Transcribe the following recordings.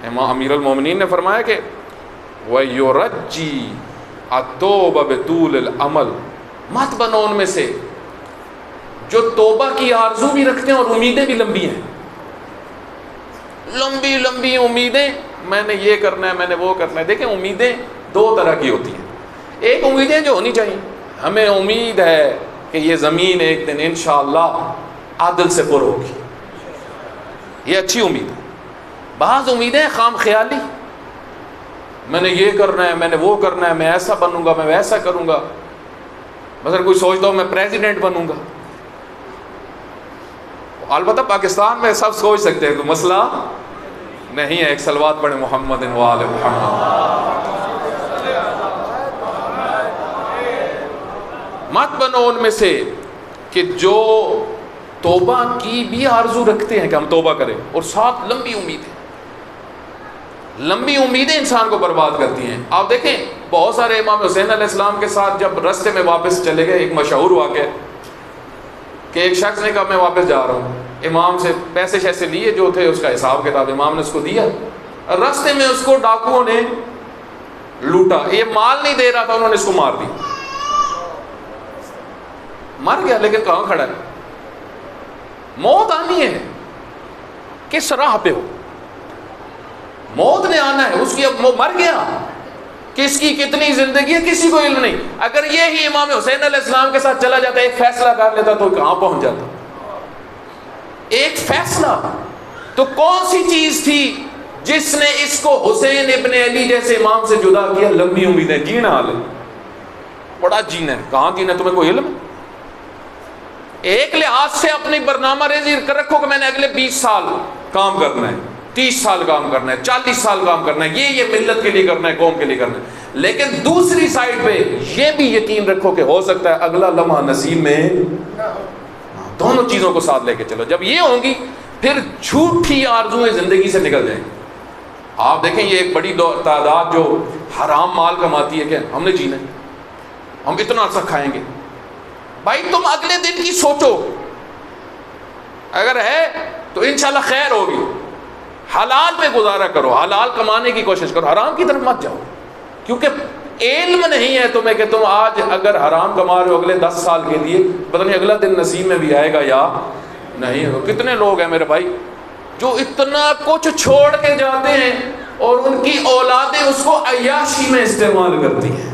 امام امیر المومنین نے فرمایا کہ وَيُرَجِّي التَّوْبَةَ بِطُولِ الْعَمَلِ، مت بنو ان میں سے جو توبہ کی آرزو بھی رکھتے ہیں اور امیدیں بھی لمبی ہیں، لمبی لمبی امیدیں، میں نے یہ کرنا ہے، میں نے وہ کرنا ہے۔ دیکھیں امیدیں دو طرح کی ہوتی ہیں، ایک امیدیں جو ہونی چاہیے، ہمیں امید ہے کہ یہ زمین ایک دن انشاءاللہ عادل سے پر ہوگی، یہ اچھی امید ہے۔ بعض امیدیں خام خیالی، میں نے یہ کرنا ہے، میں نے وہ کرنا ہے، میں ایسا بنوں گا، میں ویسا کروں گا، مثلا کوئی سوچتا ہوں میں پریزیڈنٹ بنوں گا۔ البتہ پاکستان میں سب سوچ سکتے ہیں، تو مسئلہ نہیں ہے۔ ایک صلوات پڑھیں محمد وآل محمد۔ مت بنو ان میں سے کہ جو توبہ کی بھی آرزو رکھتے ہیں کہ ہم توبہ کریں، اور ساتھ لمبی امیدیں۔ لمبی امیدیں انسان کو برباد کرتی ہیں۔ آپ دیکھیں بہت سارے امام حسین علیہ السلام کے ساتھ جب رستے میں واپس چلے گئے، ایک مشہور واقعہ کہ ایک شخص نے کہا میں واپس جا رہا ہوں، امام سے پیسے شیسے لیے جو تھے، اس کا حساب کتاب امام نے اس کو دیا، رستے میں اس کو ڈاکوؤں نے لوٹا، یہ مال نہیں دے رہا تھا، انہوں نے اس کو مار دیا، مر گیا، لیکن کہاں کھڑا ہے؟ موت آنی ہے، کس راہ پہ ہو؟ موت نے آنا ہے، اس کی اب وہ مر گیا، کس کی کتنی زندگی ہے کسی کو علم نہیں۔ اگر یہی امام حسین علیہ السلام کے ساتھ چلا جاتا، ایک فیصلہ کر لیتا تو کہاں پہنچ جاتا؟ ایک فیصلہ تو کون سی چیز تھی جس نے اس کو حسین ابن علی جیسے امام سے جدا کیا؟ لمبی امیدیں، جینا حال ہے، بڑا جینا ہے۔ کہاں جینا ہے تمہیں کوئی علم ہے؟ ایک لحاظ سے اپنی برنامہ ریزی کر رکھو کہ میں نے اگلے 20 سال کام کرنا ہے، 30 سال کام کرنا ہے، 40 سال کام کرنا ہے، یہ ملت کے لیے کرنا ہے، قوم کے لیے کرنا ہے۔ لیکن دوسری سائڈ پہ یہ بھی یقین رکھو کہ ہو سکتا ہے اگلا لمحہ نصیب میں، دونوں چیزوں کو ساتھ لے کے چلو۔ جب یہ ہوں گی پھر جھوٹی آرزویں زندگی سے نکل جائیں گی۔ آپ دیکھیں یہ ایک بڑی تعداد جو حرام مال کماتی ہے کہ ہم نے جینا ہے، ہم اتنا عرصہ کھائیں گے۔ بھائی تم اگلے دن کی سوچو، اگر ہے تو انشاءاللہ خیر ہوگی، حلال پہ گزارا کرو، حلال کمانے کی کوشش کرو، حرام کی طرف مت جاؤ، کیونکہ علم نہیں ہے تمہیں کہ تم آج اگر حرام کما رہے ہو اگلے 10 سال کے لیے پتہ نہیں اگلا دن نصیب میں بھی آئے گا یا نہیں ہوگا۔ کتنے لوگ ہیں میرے بھائی جو اتنا کچھ چھوڑ کے جاتے ہیں اور ان کی اولادیں اس کو عیاشی میں استعمال کرتی ہیں۔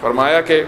فرمایا کہ